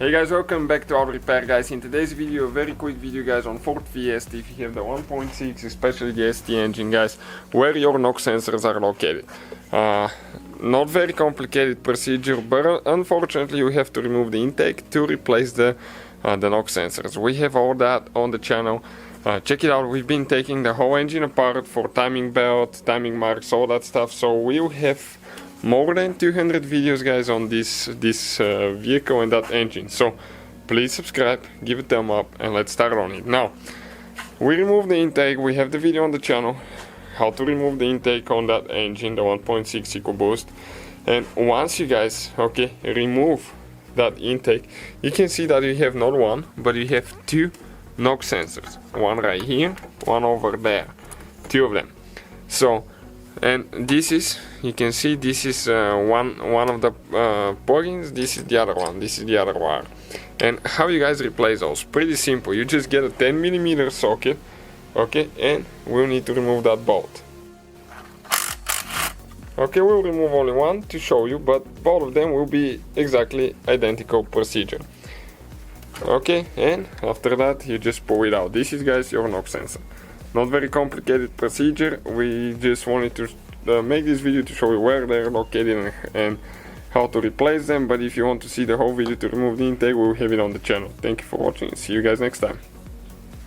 Hey guys, welcome back to our repair guys. In today's video, a very quick video guys on Ford Fiesta. If you have the 1.6, especially the ST engine guys, where your knock sensors are located. Not very complicated procedure, but unfortunately you have to remove the intake to replace the knock sensors. We have all that on the channel. Check it out. We've been taking the whole engine apart for timing belt, timing marks, all that stuff. So we'll have more than 200 videos guys on this vehicle and that engine. So please subscribe, give a thumb up, and let's start on it. Now we remove the intake. We have the video on the channel how to remove the intake on that engine, the 1.6 EcoBoost. And once you guys remove that intake, you can see that you have not one but you have two knock sensors, one right here, one over there, two of them. So, and this is, you can see this is one of the plugins, this is the other one, this is the other wire. And how you guys replace those? Pretty simple. You just get a 10mm socket, and we'll need to remove that bolt. We'll remove only one to show you, but both of them will be exactly identical procedure. And after that you just pull it out. This is guys your knock sensor. Not very complicated procedure. We just wanted to make this video to show you where they're located and how to replace them. But if you want to see the whole video to remove the intake, we'll have it on the channel. Thank you for watching. See you guys next time.